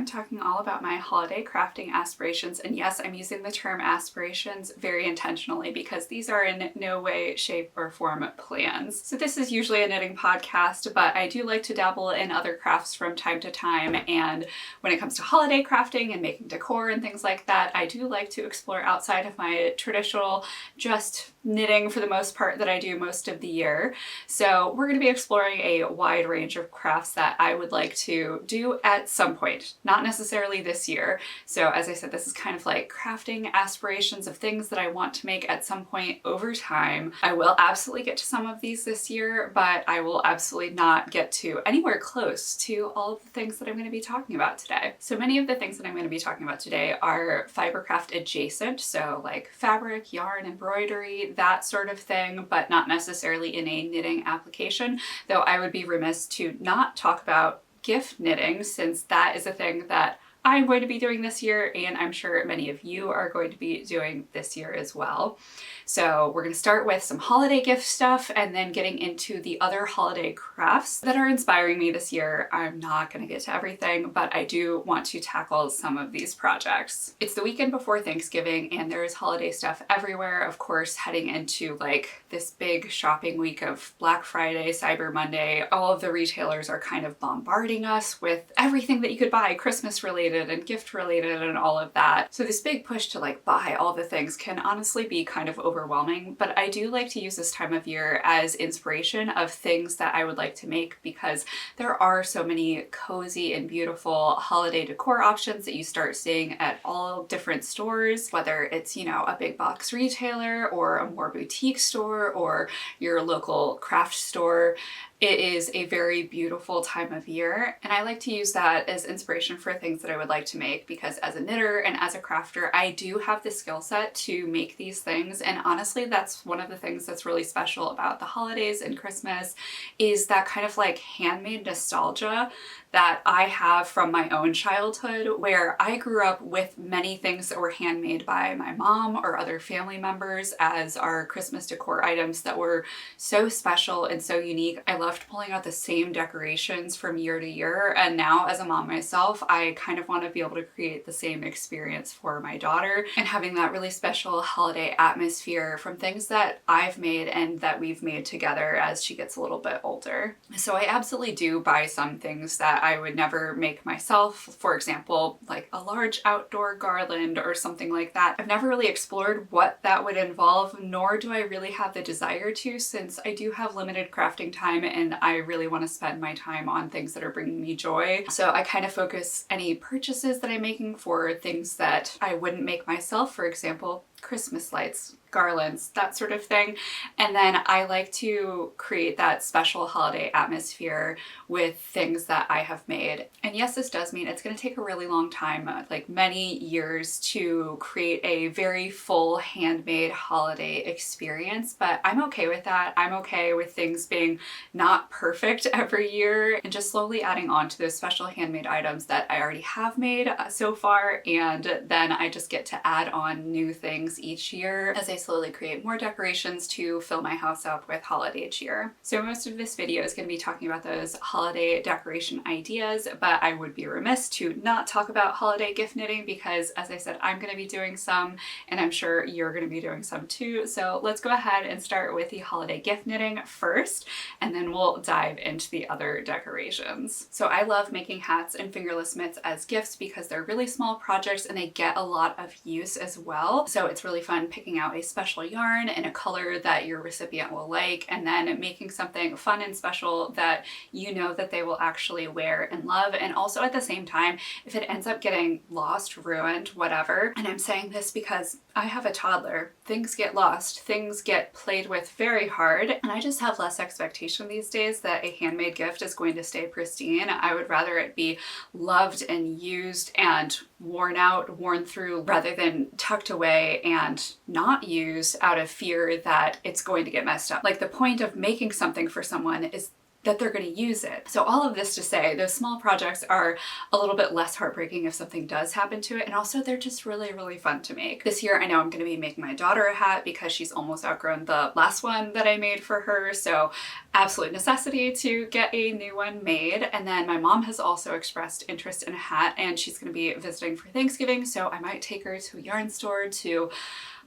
I'm talking all about my holiday crafting aspirations. And yes, I'm using the term aspirations very intentionally because these are in no way, shape, or form plans. So this is usually a knitting podcast, but I do like to dabble in other crafts from time to time. And when it comes to holiday crafting and making decor and things like that, I do like to explore outside of my traditional just knitting for the most part that I do most of the year. So we're going to be exploring a wide range of crafts that I would like to do at some point, not necessarily this year. So as I said, this is kind of like crafting aspirations of things that I want to make at some point over time. I will absolutely get to some of these this year, but I will absolutely not get to anywhere close to all of the things that I'm going to be talking about today. So many of the things that I'm going to be talking about today are fibercraft adjacent, so like fabric, yarn, embroidery, that sort of thing, but not necessarily in a knitting application, though I would be remiss to not talk about gift knitting, since that is a thing that I'm going to be doing this year, and I'm sure many of you are going to be doing this year as well. So we're going to start with some holiday gift stuff and then getting into the other holiday crafts that are inspiring me this year. I'm not going to get to everything, but I do want to tackle some of these projects. It's the weekend before Thanksgiving and there is holiday stuff everywhere, of course, heading into like this big shopping week of Black Friday, Cyber Monday. All of the retailers are kind of bombarding us with everything that you could buy, Christmas related and gift related and all of that. So this big push to like buy all the things can honestly be kind of overwhelming, but I do like to use this time of year as inspiration of things that I would like to make, because there are so many cozy and beautiful holiday decor options that you start seeing at all different stores, whether it's, you know, a big box retailer or a more boutique store or your local craft store. It is a very beautiful time of year, and I like to use that as inspiration for things that I would like to make, because as a knitter and as a crafter, I do have the skill set to make these things. And honestly, that's one of the things that's really special about the holidays and Christmas, is that kind of like handmade nostalgia that I have from my own childhood, where I grew up with many things that were handmade by my mom or other family members as our Christmas decor items that were so special and so unique. I loved pulling out the same decorations from year to year, and now as a mom myself, I kind of want to be able to create the same experience for my daughter, and having that really special holiday atmosphere from things that I've made and that we've made together as she gets a little bit older. So I absolutely do buy some things that I would never make myself. For example, like a large outdoor garland or something like that. I've never really explored what that would involve, nor do I really have the desire to, since I do have limited crafting time and I really want to spend my time on things that are bringing me joy. So I kind of focus any purchases that I'm making for things that I wouldn't make myself, for example, Christmas lights, garlands, that sort of thing. And then I like to create that special holiday atmosphere with things that I have made. And yes, this does mean it's going to take a really long time, like many years, to create a very full handmade holiday experience, but I'm okay with that. I'm okay with things being not perfect every year and just slowly adding on to those special handmade items that I already have made so far, and then I just get to add on new things each year as I slowly create more decorations to fill my house up with holiday cheer. So most of this video is going to be talking about those holiday decoration ideas, but I would be remiss to not talk about holiday gift knitting, because as I said, I'm going to be doing some, and I'm sure you're going to be doing some too. So let's go ahead and start with the holiday gift knitting first, and then we'll dive into the other decorations. So I love making hats and fingerless mitts as gifts because they're really small projects and they get a lot of use as well. So it's really fun picking out a special yarn and a color that your recipient will like, and then making something fun and special that you know that they will actually wear and love. And also at the same time, if it ends up getting lost, ruined, whatever, and I'm saying this because I have a toddler, things get lost, things get played with very hard, and I just have less expectation these days that a handmade gift is going to stay pristine. I would rather it be loved and used and worn out, worn through, rather than tucked away and not used out of fear that it's going to get messed up. Like, the point of making something for someone is that they're going to use it. So all of this to say, those small projects are a little bit less heartbreaking if something does happen to it, and also they're just really, really fun to make. This year I know I'm going to be making my daughter a hat because she's almost outgrown the last one that I made for her, so absolute necessity to get a new one made. And then my mom has also expressed interest in a hat, and she's going to be visiting for Thanksgiving, so I might take her to a yarn store to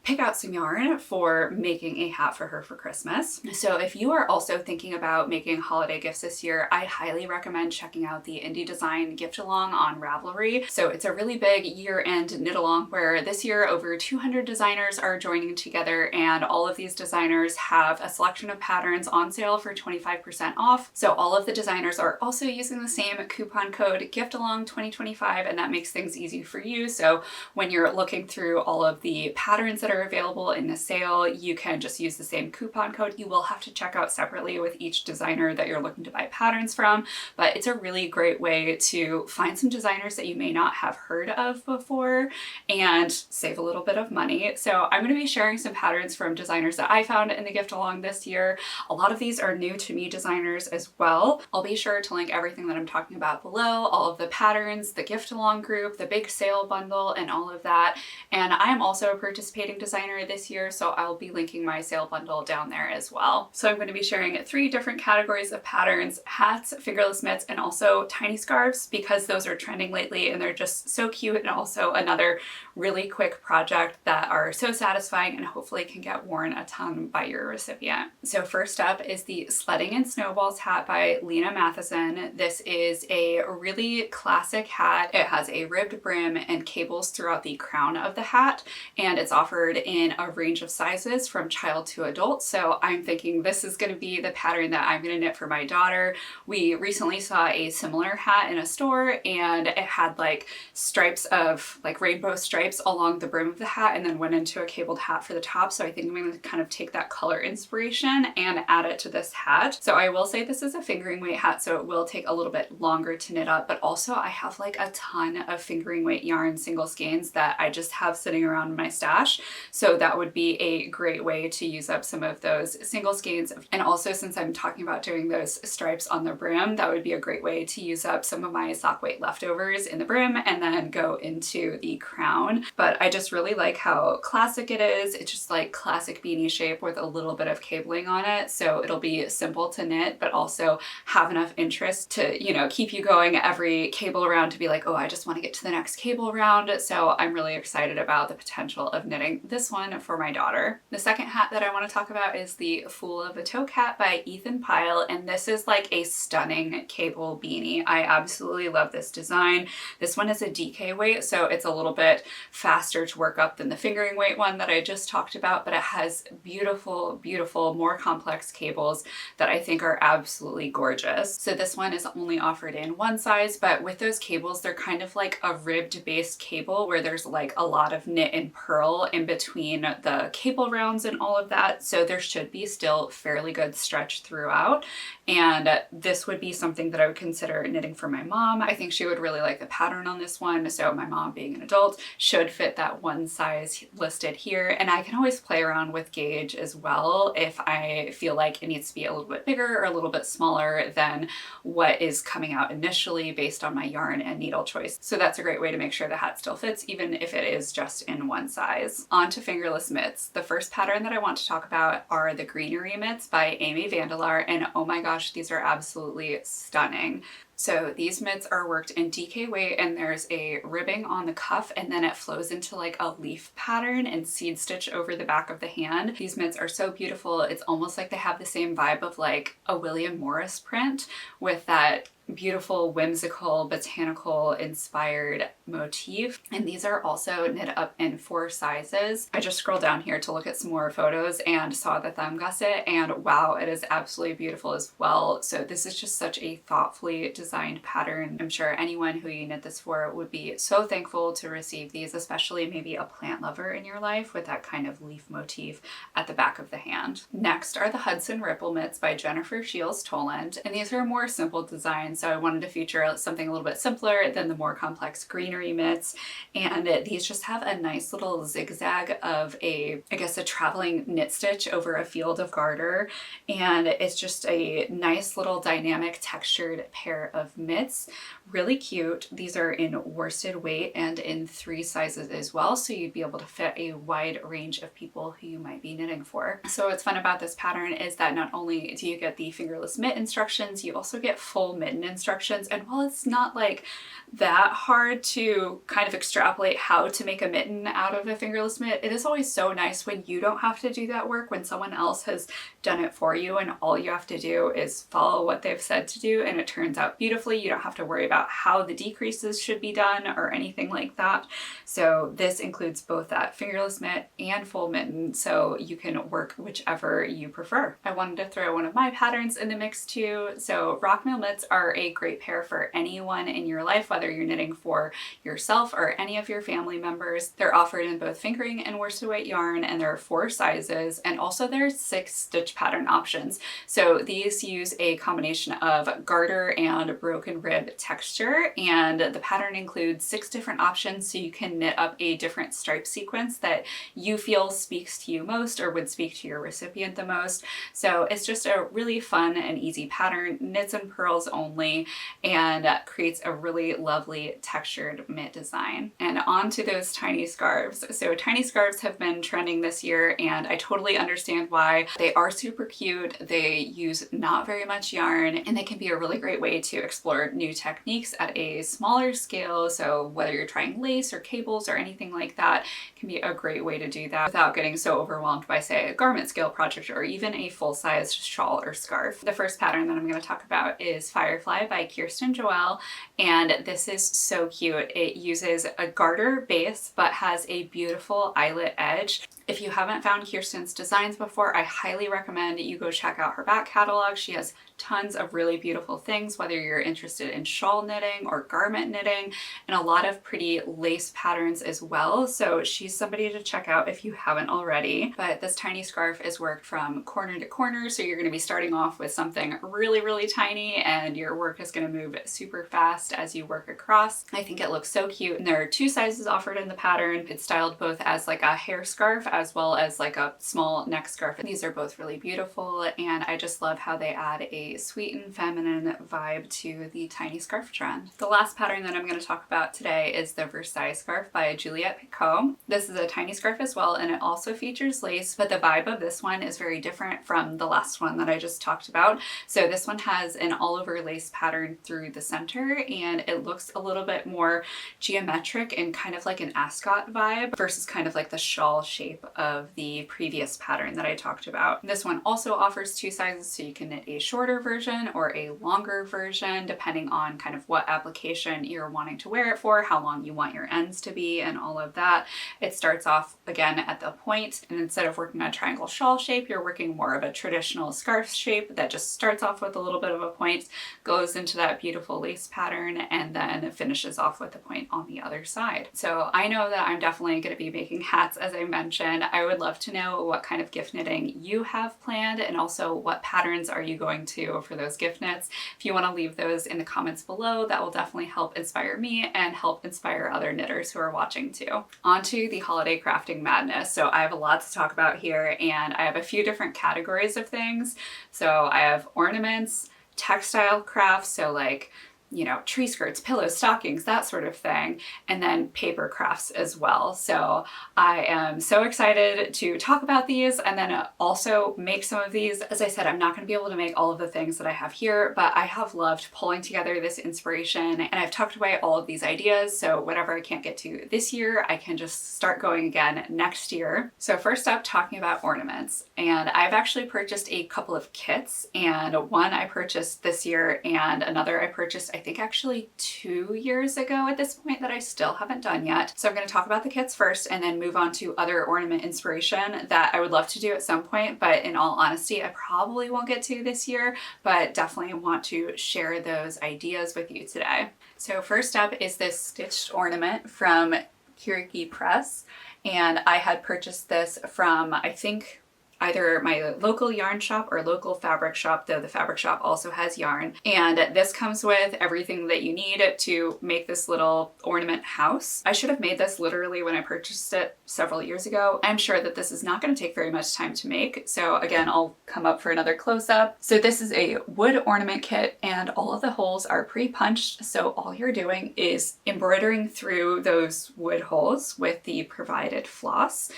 pick out some yarn for making a hat for her for Christmas. So if you are also thinking about making holiday gifts this year, I highly recommend checking out the Indie Design Gift Along on Ravelry. So it's a really big year-end knit along where this year over 200 designers are joining together, and all of these designers have a selection of patterns on sale for 25% off. So all of the designers are also using the same coupon code GIFTALONG2025, and that makes things easy for you. So when you're looking through all of the patterns that are available in the sale, you can just use the same coupon code. You will have to check out separately with each designer that you're looking to buy patterns from, but it's a really great way to find some designers that you may not have heard of before and save a little bit of money. So I'm going to be sharing some patterns from designers that I found in the gift along this year. A lot of these are new to me designers as well. I'll be sure to link everything that I'm talking about below, all of the patterns, the gift along group, the big sale bundle, and all of that. And I am also a participating designer this year, so I'll be linking my sale bundle down there as well. So I'm going to be sharing 3 different categories of patterns: hats, fingerless mitts, and also tiny scarves, because those are trending lately and they're just so cute, and also another really quick project that are so satisfying and hopefully can get worn a ton by your recipient. So first up is the Sledding in Snowballs hat by Lena Matheson. This is a really classic hat. It has a ribbed brim and cables throughout the crown of the hat, and it's offered in a range of sizes from child to adult. So I'm thinking this is going to be the pattern that I'm going to knit for my daughter. We recently saw a similar hat in a store, and it had like stripes of like rainbow stripes along the brim of the hat and then went into a cabled hat for the top. So I think I'm going to kind of take that color inspiration and add it to this hat. So I will say this is a fingering weight hat, so it will take a little bit longer to knit up, but also I have like a ton of fingering weight yarn single skeins that I just have sitting around in my stash. So that would be a great way to use up some of those single skeins. And also, since I'm talking about doing those stripes on the brim, that would be a great way to use up some of my sock weight leftovers in the brim and then go into the crown. But I just really like how classic it is. It's just like classic beanie shape with a little bit of cabling on it. So it'll be simple to knit, but also have enough interest to, you know, keep you going every cable round to be like, oh, I just want to get to the next cable round. So I'm really excited about the potential of knitting this one for my daughter. The second hat that I want to talk about is the Fool of a Toque hat by Ethan Pyle, and this is like a stunning cable beanie. I absolutely love this design. This one is a DK weight, so it's a little bit faster to work up than the fingering weight one that I just talked about, but it has beautiful, beautiful, more complex cables that I think are absolutely gorgeous. So this one is only offered in one size, but with those cables, they're kind of like a ribbed based cable where there's like a lot of knit and purl in between the cable rounds and all of that. So there should be still fairly good stretch throughout. And this would be something that I would consider knitting for my mom. I think she would really like the pattern on this one. So my mom, being an adult, should fit that one size listed here. And I can always play around with gauge as well if I feel like it needs to be a little bit bigger or a little bit smaller than what is coming out initially based on my yarn and needle choice. So that's a great way to make sure the hat still fits, even if it is just in one size. On to fingerless mitts. The first pattern that I want to talk about are the Greenery mitts by Amy Vandelar, and oh my gosh, these are absolutely stunning. So these mitts are worked in DK weight, and there's a ribbing on the cuff, and then it flows into like a leaf pattern and seed stitch over the back of the hand. These mitts are so beautiful. It's almost like they have the same vibe of like a William Morris print with that beautiful, whimsical, botanical inspired motif. And these are also knit up in 4 sizes. I just scrolled down here to look at some more photos and saw the thumb gusset, and wow, it is absolutely beautiful as well. So this is just such a thoughtfully designed designed pattern. I'm sure anyone who you knit this for would be so thankful to receive these, especially maybe a plant lover in your life with that kind of leaf motif at the back of the hand. Next are the Hudson Ripple Mitts by Jennifer Shields Toland, and these are more simple designs, so I wanted to feature something a little bit simpler than the more complex greenery mitts, and these just have a nice little zigzag of I guess a traveling knit stitch over a field of garter, and it's just a nice little dynamic textured pair of mitts. Really cute. These are in worsted weight and in 3 sizes as well, so you'd be able to fit a wide range of people who you might be knitting for. So what's fun about this pattern is that not only do you get the fingerless mitt instructions, you also get full mitten instructions, and while it's not like that hard to kind of extrapolate how to make a mitten out of a fingerless mitt, it is always so nice when you don't have to do that work, when someone else has done it for you and all you have to do is follow what they've said to do and it turns out beautifully. You don't have to worry about how the decreases should be done or anything like that. So this includes both that fingerless mitt and full mitten, so you can work whichever you prefer. I wanted to throw one of my patterns in the mix too. So Rockmill mitts are a great pair for anyone in your life, whether you're knitting for yourself or any of your family members. They're offered in both fingering and worsted weight yarn, and there are 4 sizes, and also there's 6 stitch pattern options. So these use a combination of garter and broken rib texture, and the pattern includes 6 different options, so you can knit up a different stripe sequence that you feel speaks to you most or would speak to your recipient the most. So it's just a really fun and easy pattern, knits and purls only, and creates a really lovely textured mitt design. And on to those tiny scarves. So tiny scarves have been trending this year, and I totally understand why. They are super cute, they use not very much yarn, and they can be a really great way to explore new techniques at a smaller scale. So whether you're trying lace or cables or anything like that, it can be a great way to do that without getting so overwhelmed by, say, a garment scale project or even a full-size shawl or scarf. The first pattern that I'm going to talk about is Firefly by Kirsten Joelle, and this is so cute. It uses a garter base but has a beautiful eyelet edge. If you haven't found Kirsten's designs before, I highly recommend you go check out her back catalog. She has tons of really beautiful things, whether you're interested in shawl knitting or garment knitting, and a lot of pretty lace patterns as well. So she's somebody to check out if you haven't already. But this tiny scarf is worked from corner to corner, so you're going to be starting off with something really, really tiny, and your work is going to move super fast as you work across. I think it looks so cute, and there are 2 sizes offered in the pattern. It's styled both as like a hair scarf as well as like a small neck scarf. These are both really beautiful, and I just love how they add a sweet and feminine vibe to the tiny scarf trend. The last pattern that I'm going to talk about today is the Versailles scarf by Juliette Picot. This is a tiny scarf as well, and it also features lace, but the vibe of this one is very different from the last one that I just talked about. So this one has an all over lace pattern through the center, and it looks a little bit more geometric and kind of like an ascot vibe versus kind of like the shawl shape of the previous pattern that I talked about. This one also offers 2 sizes, so you can knit a shorter version or a longer version depending on kind of what application you're wanting to wear it for, how long you want your ends to be, and all of that. It starts off again at the point, and instead of working a triangle shawl shape, you're working more of a traditional scarf shape that just starts off with a little bit of a point, goes into that beautiful lace pattern, and then finishes off with a point on the other side. So I know that I'm definitely going to be making hats, as I mentioned. I would love to know what kind of gift knitting you have planned, and also what patterns are you going to for those gift knits. If you want to leave those in the comments below, that will definitely help inspire me and help inspire other knitters who are watching too. On to the holiday crafting madness. So I have a lot to talk about here, and I have a few different categories of things. So I have ornaments, textile crafts, so like, you know, tree skirts, pillows, stockings, that sort of thing, and then paper crafts as well. So I am so excited to talk about these and then also make some of these. As I said, I'm not going to be able to make all of the things that I have here, but I have loved pulling together this inspiration, and I've tucked away all of these ideas, so whatever I can't get to this year, I can just start going again next year. So first up, talking about ornaments, and I've actually purchased a couple of kits, and one I purchased this year and another I purchased I think actually 2 years ago at this point that I still haven't done yet. So I'm going to talk about the kits first and then move on to other ornament inspiration that I would love to do at some point, but in all honesty, I probably won't get to this year, but definitely want to share those ideas with you today. So first up is this stitched ornament from Kiriki Press, and I had purchased this from, I think, either my local yarn shop or local fabric shop, though the fabric shop also has yarn. And this comes with everything that you need to make this little ornament house. I should have made this literally when I purchased it several years ago. I'm sure that this is not going to take very much time to make. So again, I'll come up for another close-up. So this is a wood ornament kit and all of the holes are pre-punched. So all you're doing is embroidering through those wood holes with the provided floss.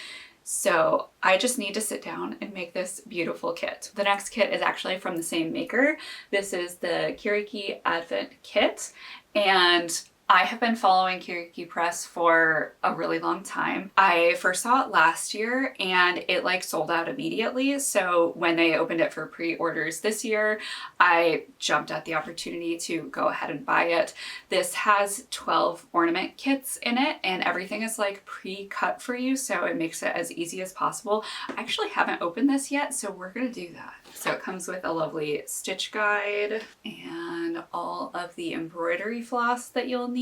So I just need to sit down and make this beautiful kit. The next kit is actually from the same maker. This is the Kiriki Advent Kit, and I have been following Kiriki Press for a really long time. I first saw it last year and it like sold out immediately. So when they opened it for pre-orders this year, I jumped at the opportunity to go ahead and buy it. This has 12 ornament kits in it and everything is like pre-cut for you. So it makes it as easy as possible. I actually haven't opened this yet, so we're gonna do that. So it comes with a lovely stitch guide and all of the embroidery floss that you'll need.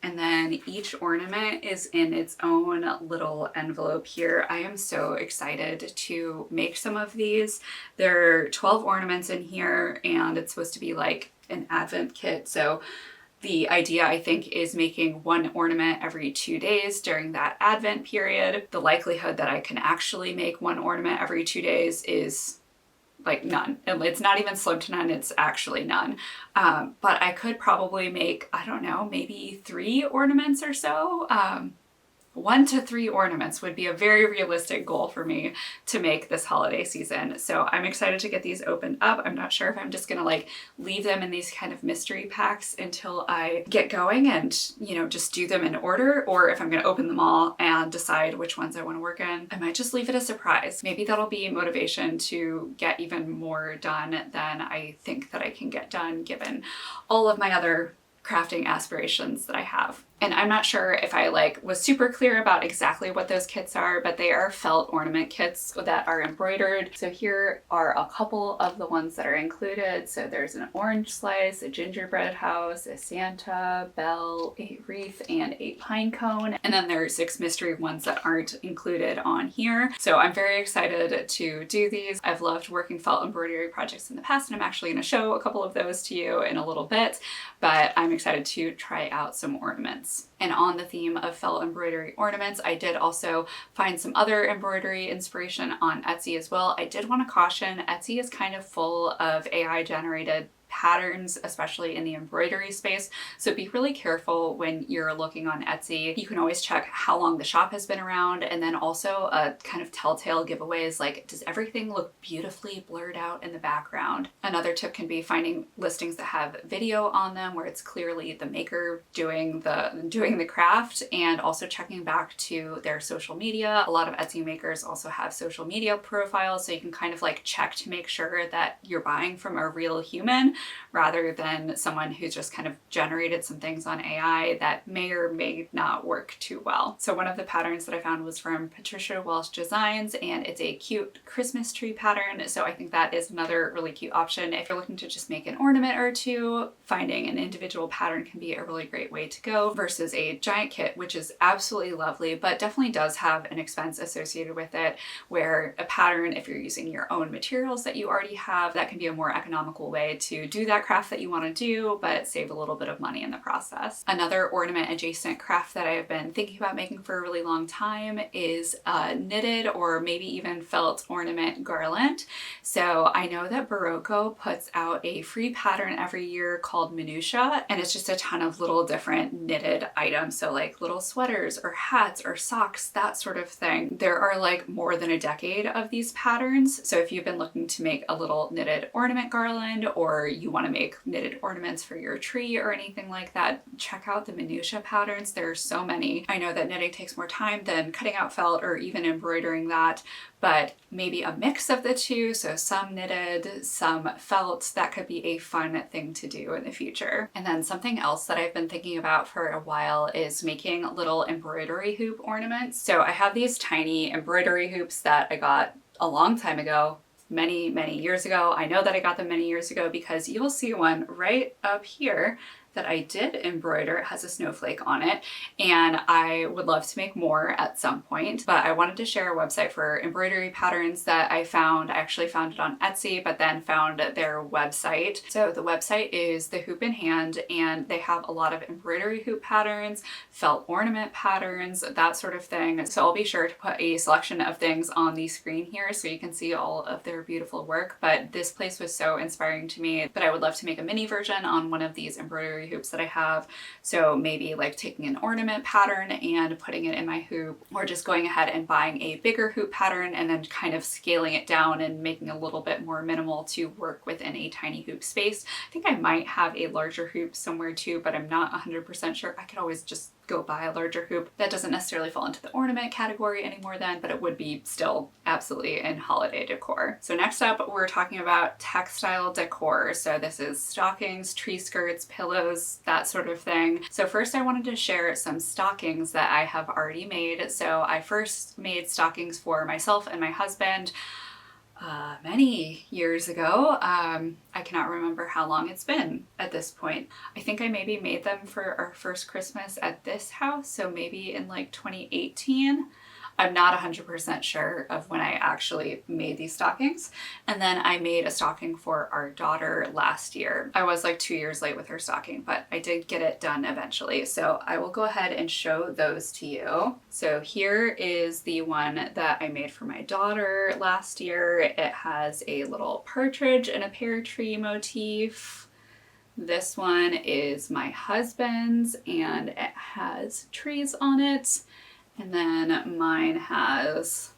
And then each ornament is in its own little envelope here. I am so excited to make some of these. There are 12 ornaments in here and it's supposed to be like an Advent kit. So the idea, I think, is making one ornament every 2 days during that Advent period. The likelihood that I can actually make one ornament every 2 days is like none. And it's not even slim to none, it's actually none. But I could probably make, I don't know, maybe 3 ornaments or so. 1 to 3 ornaments would be a very realistic goal for me to make this holiday season. So I'm excited to get these opened up. I'm not sure if I'm just gonna like leave them in these kind of mystery packs until I get going and, you know, just do them in order, or if I'm gonna open them all and decide which ones I wanna work in. I might just leave it a surprise. Maybe that'll be motivation to get even more done than I think that I can get done given all of my other crafting aspirations that I have. And I'm not sure if I like was super clear about exactly what those kits are, but they are felt ornament kits that are embroidered. So here are a couple of the ones that are included. So there's an orange slice, a gingerbread house, a Santa, bell, a wreath, and a pine cone. And then there are 6 mystery ones that aren't included on here. So I'm very excited to do these. I've loved working felt embroidery projects in the past, and I'm actually going to show a couple of those to you in a little bit, but I'm excited to try out some ornaments. And on the theme of felt embroidery ornaments, I did also find some other embroidery inspiration on Etsy as well. I did want to caution, Etsy is kind of full of AI generated patterns, especially in the embroidery space. So be really careful when you're looking on Etsy. You can always check how long the shop has been around, and then also a kind of telltale giveaway is like, does everything look beautifully blurred out in the background? Another tip can be finding listings that have video on them where it's clearly the maker doing the craft, and also checking back to their social media. A lot of Etsy makers also have social media profiles, so you can kind of like check to make sure that you're buying from a real human rather than someone who's just kind of generated some things on AI that may or may not work too well. So one of the patterns that I found was from Patricia Welsh Designs, and it's a cute Christmas tree pattern. So I think that is another really cute option. If you're looking to just make an ornament or two, finding an individual pattern can be a really great way to go versus a giant kit, which is absolutely lovely, but definitely does have an expense associated with it, where a pattern, if you're using your own materials that you already have, that can be a more economical way to do that craft that you want to do, but save a little bit of money in the process. Another ornament adjacent craft that I have been thinking about making for a really long time is a knitted or maybe even felt ornament garland. So I know that Berocco puts out a free pattern every year called Minutia, and it's just a ton of little different knitted items. So like little sweaters or hats or socks, that sort of thing. There are like more than a decade of these patterns. So if you've been looking to make a little knitted ornament garland, or you want to make knitted ornaments for your tree or anything like that, check out the Minutia patterns. There are so many. I know that knitting takes more time than cutting out felt or even embroidering that, but maybe a mix of the two, so some knitted, some felt, that could be a fun thing to do in the future. And then something else that I've been thinking about for a while is making little embroidery hoop ornaments. So I have these tiny embroidery hoops that I got a long time ago, many years ago. I know that I got them many years ago because you'll see one right up here that I did embroider. It has a snowflake on it, and I would love to make more at some point, but I wanted to share a website for embroidery patterns that I found. I actually found it on Etsy, but then found their website. So the website is The Hoop in Hand, and they have a lot of embroidery hoop patterns, felt ornament patterns, that sort of thing. So I'll be sure to put a selection of things on the screen here so you can see all of their beautiful work. But this place was so inspiring to me that I would love to make a mini version on one of these embroidery hoops that I have. So maybe like taking an ornament pattern and putting it in my hoop, or just going ahead and buying a bigger hoop pattern and then kind of scaling it down and making a little bit more minimal to work within a tiny hoop space. I think I might have a larger hoop somewhere too, but I'm not 100% sure. I could always just go buy a larger hoop. That doesn't necessarily fall into the ornament category anymore then, but it would be still absolutely in holiday decor. So next up, we're talking about textile decor. So this is stockings, tree skirts, pillows, that sort of thing. So first I wanted to share some stockings that I have already made. So I first made stockings for myself and my husband many years ago. I cannot remember how long it's been at this point. I think I maybe made them for our first Christmas at this house, so maybe in like 2018. I'm not 100% sure of when I actually made these stockings. And then I made a stocking for our daughter last year. I was like 2 years late with her stocking, but I did get it done eventually. So I will go ahead and show those to you. So here is the one that I made for my daughter last year. It has a little partridge and a pear tree motif. This one is my husband's, and it has trees on it. And then mine has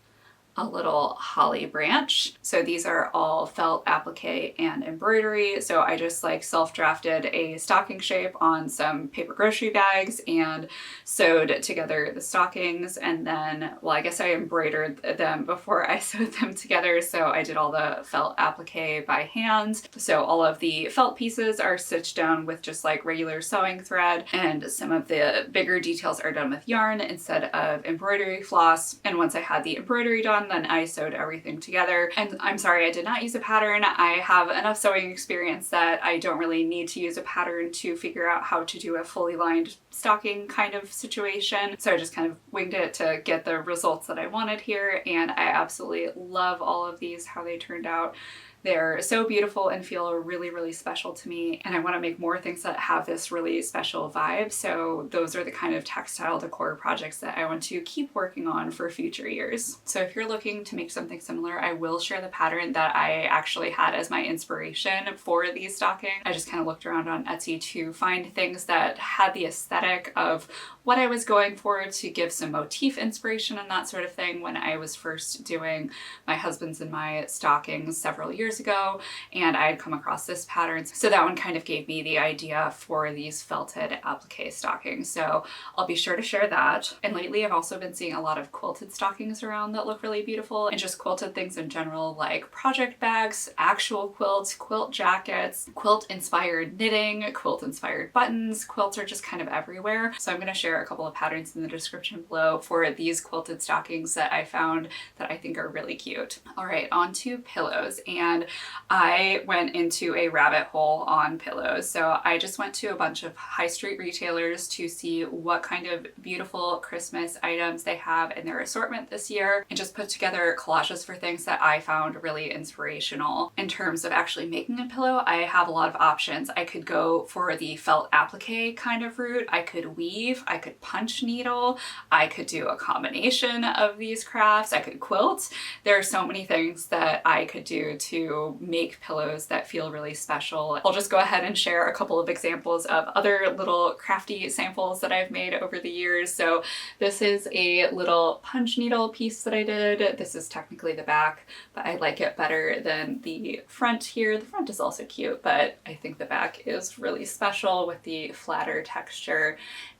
a little holly branch. So these are all felt applique and embroidery. So I just like self-drafted a stocking shape on some paper grocery bags and sewed together the stockings. And then, well, I guess I embroidered them before I sewed them together. So I did all the felt applique by hand. So all of the felt pieces are stitched down with just like regular sewing thread, and some of the bigger details are done with yarn instead of embroidery floss. And once I had the embroidery done, then I sewed everything together. And I'm sorry, I did not use a pattern. I have enough sewing experience that I don't really need to use a pattern to figure out how to do a fully lined stocking kind of situation. So I just kind of winged it to get the results that I wanted here. And I absolutely love all of these, how they turned out. They're so beautiful and feel really special to me, and I want to make more things that have this really special vibe. So those are the kind of textile decor projects that I want to keep working on for future years. So if you're looking to make something similar, I will share the pattern that I actually had as my inspiration for these stockings. I just kind of looked around on Etsy to find things that had the aesthetic of what I was going for, to give some motif inspiration and that sort of thing when I was first doing my husband's and my stockings several years ago, and I had come across this pattern. So that one kind of gave me the idea for these felted applique stockings. So I'll be sure to share that. And lately I've also been seeing a lot of quilted stockings around that look really beautiful, and just quilted things in general, like project bags, actual quilts, quilt jackets, quilt inspired knitting, quilt inspired buttons. Quilts are just kind of everywhere. So I'm going to share a couple of patterns in the description below for these quilted stockings that I found that I think are really cute. All right, on to pillows. And I went into a rabbit hole on pillows. So I just went to a bunch of high street retailers to see what kind of beautiful Christmas items they have in their assortment this year, and just put together collages for things that I found really inspirational. In terms of actually making a pillow, I have a lot of options. I could go for the felt applique kind of route. I could weave, I could punch needle, I could do a combination of these crafts, I could quilt. There are so many things that I could do to to make pillows that feel really special. I'll just go ahead and share a couple of examples of other little crafty samples that I've made over the years. So this is a little punch needle piece that I did. This is technically the back, but I like it better than the front here. The front is also cute, but I think the back is really special with the flatter texture.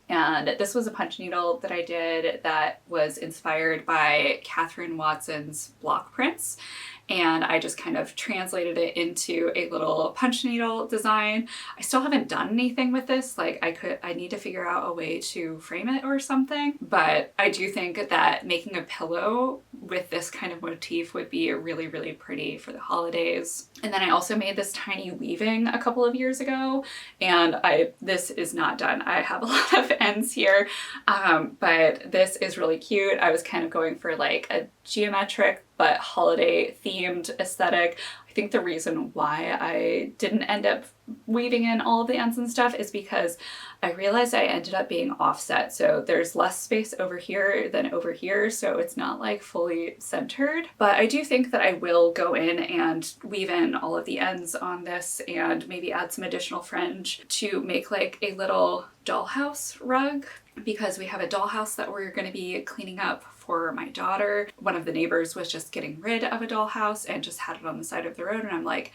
And this was a punch needle that I did that was inspired by Catherine Watson's block prints. And I just kind of translated it into a little punch needle design. I still haven't done anything with this. Like I need to figure out a way to frame it or something. But I do think that making a pillow with this kind of motif would be really, really pretty for the holidays. And then I also made this tiny weaving a couple of years ago, and this is not done. I have a lot of ends here, but this is really cute. I was kind of going for like a geometric but holiday themed aesthetic. I think the reason why I didn't end up weaving in all of the ends and stuff is because I realized I ended up being offset. So there's less space over here than over here, so it's not like fully centered. But I do think that I will go in and weave in all of the ends on this and maybe add some additional fringe to make like a little dollhouse rug, because we have a dollhouse that we're going to be cleaning up for my daughter. One of the neighbors was just getting rid of a dollhouse and just had it on the side of the road, and I'm like,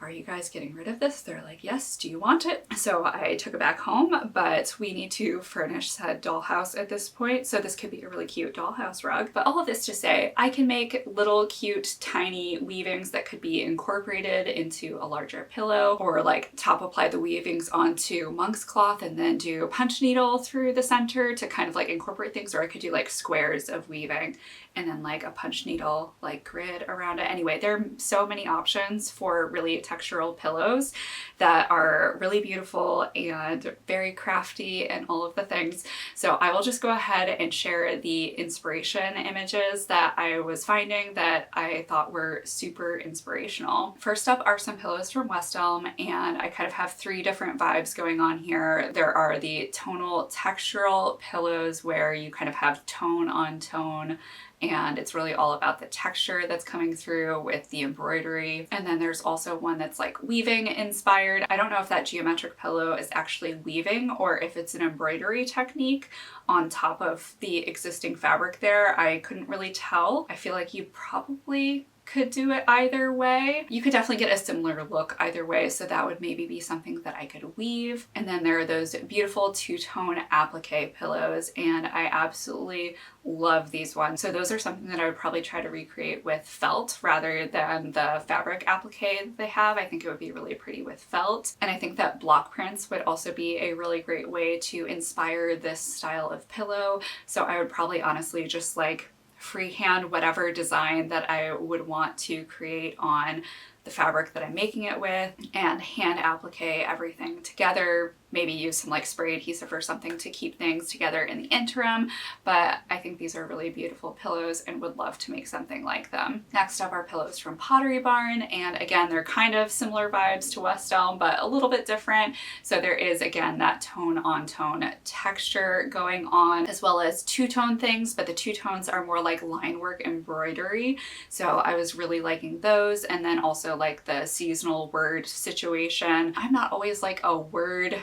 are you guys getting rid of this? They're like, yes, do you want it? So I took it back home, but we need to furnish said dollhouse at this point. So this could be a really cute dollhouse rug. But all of this to say, I can make little cute tiny weavings that could be incorporated into a larger pillow, or like top apply the weavings onto monk's cloth and then do a punch needle through the center to kind of like incorporate things. Or I could do like squares of weaving and then like a punch needle like grid around it. Anyway, there are so many options for really textural pillows that are really beautiful and very crafty and all of the things. So I will just go ahead and share the inspiration images that I was finding that I thought were super inspirational. First up are some pillows from West Elm, and I kind of have three different vibes going on here. There are the tonal textural pillows where you kind of have tone on tone, and it's really all about the texture that's coming through with the embroidery. And then there's also one that's like weaving inspired. I don't know if that geometric pillow is actually weaving or if it's an embroidery technique on top of the existing fabric there. I couldn't really tell. I feel like you probably could do it either way. You could definitely get a similar look either way, so that would maybe be something that I could weave. And then there are those beautiful two-tone applique pillows, and I absolutely love these ones. So those are something that I would probably try to recreate with felt rather than the fabric applique that they have. I think it would be really pretty with felt. And I think that block prints would also be a really great way to inspire this style of pillow. So I would probably honestly just like freehand whatever design that I would want to create on the fabric that I'm making it with and hand applique everything together. Maybe use some like spray adhesive or something to keep things together in the interim, but I think these are really beautiful pillows and would love to make something like them. Next up are pillows from Pottery Barn, and again, they're kind of similar vibes to West Elm, but a little bit different. So there is, again, that tone on tone texture going on, as well as two-tone things, but the two tones are more like line work embroidery. So I was really liking those. And then also like the seasonal word situation. I'm not always like a word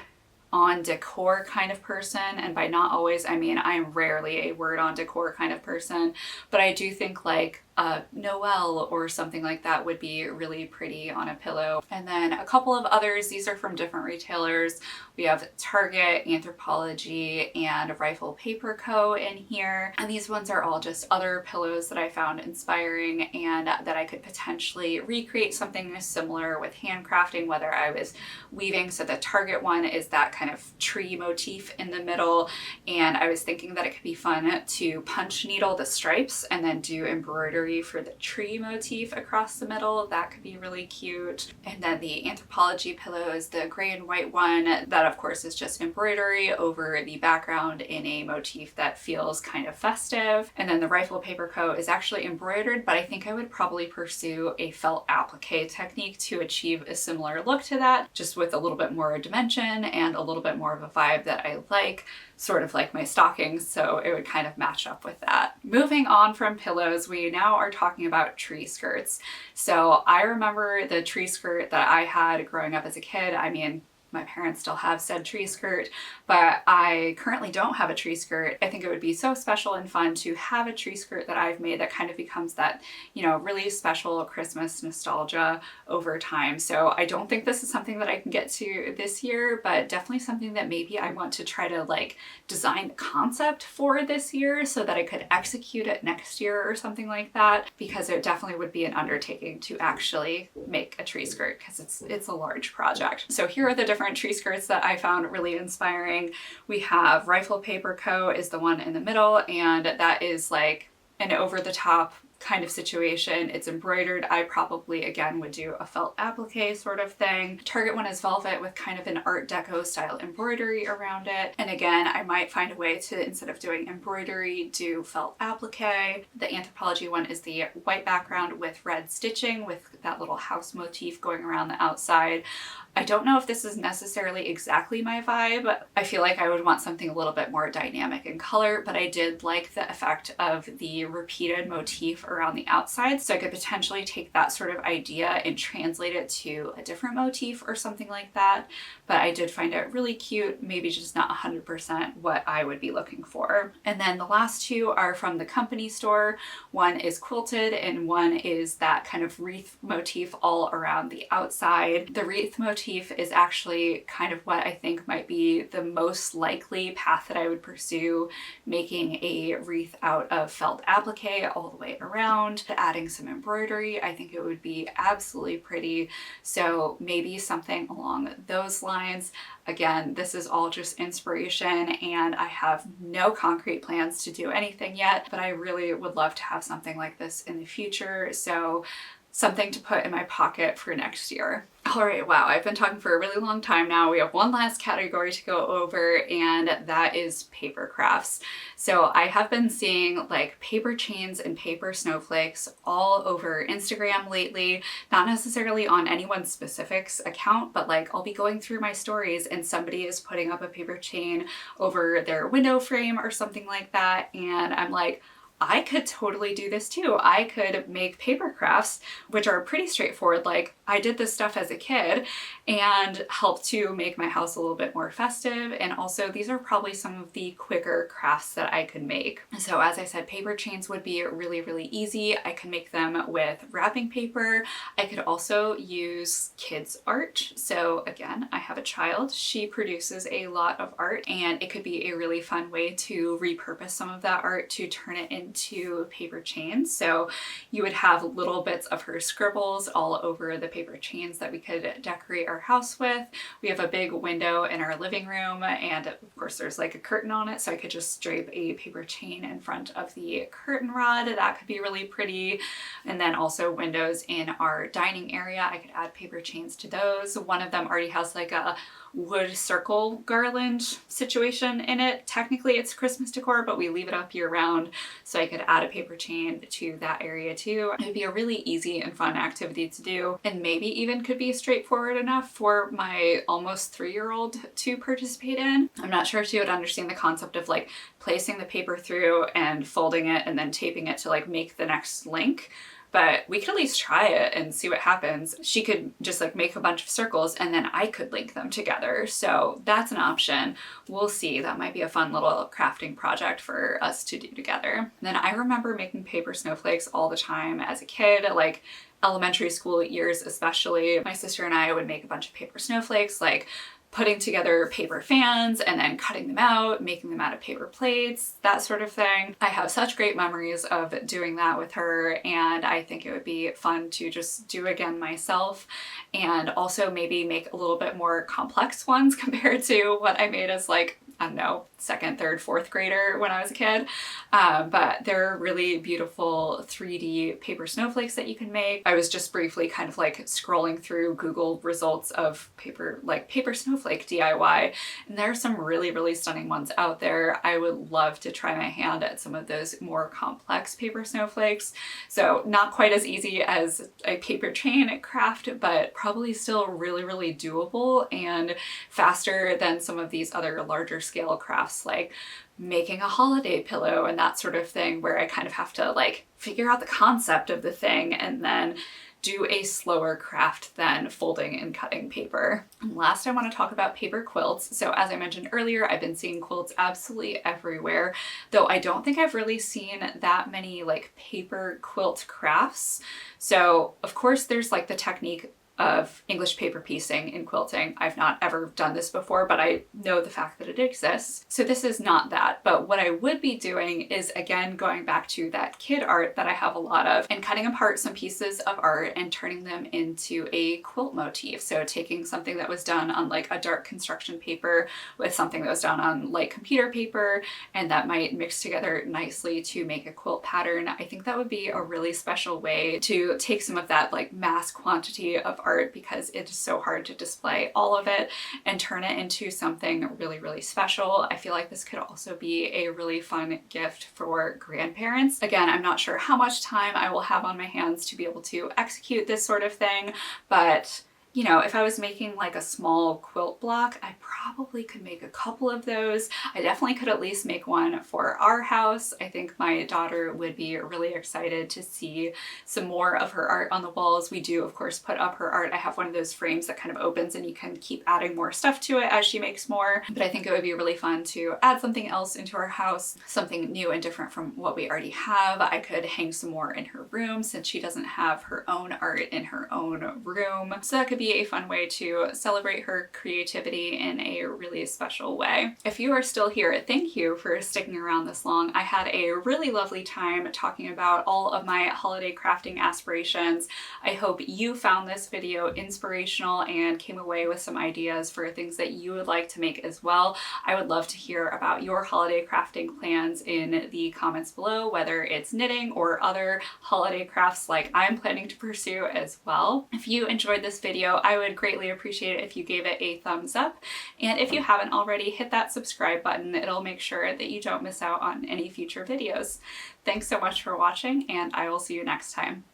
on decor kind of person, and by not always I mean I'm rarely a word on decor kind of person, but I do think like Noel or something like that would be really pretty on a pillow. And then a couple of others, these are from different retailers. We have Target, Anthropologie, and Rifle Paper Co. in here. And these ones are all just other pillows that I found inspiring and that I could potentially recreate something similar with handcrafting, whether I was weaving. So the Target one is that kind of tree motif in the middle, and I was thinking that it could be fun to punch needle the stripes and then do embroidery for the tree motif across the middle. That could be really cute. And then the Anthropologie pillow is the gray and white one. That of course is just embroidery over the background in a motif that feels kind of festive. And then the Rifle Paper Co. is actually embroidered, but I think I would probably pursue a felt applique technique to achieve a similar look to that, just with a little bit more dimension and a little bit more of a vibe that I like. sort of like my stockings, so it would kind of match up with that. Moving on from pillows, we now are talking about tree skirts. So I remember the tree skirt that I had growing up as a kid. I mean, my parents still have said tree skirt, but I currently don't have a tree skirt. I think it would be so special and fun to have a tree skirt that I've made that kind of becomes that, you know, really special Christmas nostalgia over time. So I don't think this is something that I can get to this year, but definitely something that maybe I want to try to like design the concept for this year so that I could execute it next year or something like that, because it definitely would be an undertaking to actually make a tree skirt because it's a large project. So here are the different tree skirts that I found really inspiring. We have Rifle Paper Co. is the one in the middle, and that is like an over-the-top kind of situation. It's embroidered. I probably again would do a felt applique sort of thing. Target one is velvet with kind of an Art Deco style embroidery around it. And again, I might find a way to, instead of doing embroidery, do felt applique. The Anthropology one is the white background with red stitching with that little house motif going around the outside. I don't know if this is necessarily exactly my vibe. I feel like I would want something a little bit more dynamic in color, but I did like the effect of the repeated motif around the outside, so I could potentially take that sort of idea and translate it to a different motif or something like that. But I did find it really cute, maybe just not 100% what I would be looking for. And then the last two are from the company store. One is quilted and one is that kind of wreath motif all around the outside. The wreath motif is actually kind of what I think might be the most likely path that I would pursue, making a wreath out of felt applique all the way around, adding some embroidery. I think it would be absolutely pretty. So maybe something along those lines. Again, this is all just inspiration and I have no concrete plans to do anything yet, but I really would love to have something like this in the future. So something to put in my pocket for next year. All right, wow, I've been talking for a really long time now. We have one last category to go over, and that is paper crafts. So I have been seeing like paper chains and paper snowflakes all over Instagram lately, not necessarily on anyone's specifics account, but like I'll be going through my stories and somebody is putting up a paper chain over their window frame or something like that, and I'm like, I could totally do this too. I could make paper crafts, which are pretty straightforward. Like I did this stuff as a kid and helped to make my house a little bit more festive. And also these are probably some of the quicker crafts that I could make. So as I said, paper chains would be really, really easy. I could make them with wrapping paper. I could also use kids' art. So again, I have a child. She produces a lot of art and it could be a really fun way to repurpose some of that art to turn it into paper chains. So you would have little bits of her scribbles all over the paper chains that we could decorate our house with. We have a big window in our living room and of course there's like a curtain on it, so I could just drape a paper chain in front of the curtain rod. That could be really pretty. And then also windows in our dining area, I could add paper chains to those. One of them already has like a wood circle garland situation in it. Technically it's Christmas decor, but we leave it up year round, so I could add a paper chain to that area too. It'd be a really easy and fun activity to do, and maybe even could be straightforward enough for my almost 3-year-old to participate in. I'm not sure if she would understand the concept of like placing the paper through and folding it and then taping it to like make the next link. But we could at least try it and see what happens. She could just like make a bunch of circles and then I could link them together. So that's an option. We'll see. That might be a fun little crafting project for us to do together. And then I remember making paper snowflakes all the time as a kid, like elementary school years especially. My sister and I would make a bunch of paper snowflakes, like putting together paper fans and then cutting them out, making them out of paper plates, that sort of thing. I have such great memories of doing that with her, and I think it would be fun to just do again myself, and also maybe make a little bit more complex ones compared to what I made as like, I don't know, 2nd, 3rd, 4th grader when I was a kid. But they're really beautiful 3D paper snowflakes that you can make. I was just briefly kind of like scrolling through Google results of paper snowflake DIY, and there are some really, really stunning ones out there. I would love to try my hand at some of those more complex paper snowflakes. So not quite as easy as a paper chain craft, but probably still really, really doable and faster than some of these other larger scale crafts like making a holiday pillow and that sort of thing, where I kind of have to like figure out the concept of the thing and then do a slower craft than folding and cutting paper. And last, I want to talk about paper quilts. So as I mentioned earlier, I've been seeing quilts absolutely everywhere, though I don't think I've really seen that many like paper quilt crafts. So of course there's like the technique of English paper piecing in quilting. I've not ever done this before, but I know the fact that it exists. So this is not that, but what I would be doing is, again, going back to that kid art that I have a lot of and cutting apart some pieces of art and turning them into a quilt motif. So taking something that was done on like a dark construction paper with something that was done on light computer paper, and that might mix together nicely to make a quilt pattern. I think that would be a really special way to take some of that like mass quantity of art, because it is so hard to display all of it, and turn it into something really, really special. I feel like this could also be a really fun gift for grandparents. Again, I'm not sure how much time I will have on my hands to be able to execute this sort of thing, but you know, if I was making like a small quilt block, I probably could make a couple of those. I definitely could at least make one for our house. I think my daughter would be really excited to see some more of her art on the walls. We do, of course, put up her art. I have one of those frames that kind of opens and you can keep adding more stuff to it as she makes more. But I think it would be really fun to add something else into our house, something new and different from what we already have. I could hang some more in her room since she doesn't have her own art in her own room. So that could be a fun way to celebrate her creativity in a really special way. If you are still here, thank you for sticking around this long. I had a really lovely time talking about all of my holiday crafting aspirations. I hope you found this video inspirational and came away with some ideas for things that you would like to make as well. I would love to hear about your holiday crafting plans in the comments below, whether it's knitting or other holiday crafts like I'm planning to pursue as well. If you enjoyed this video, I would greatly appreciate it if you gave it a thumbs up. And if you haven't already, hit that subscribe button. It'll make sure that you don't miss out on any future videos. Thanks so much for watching, and I will see you next time.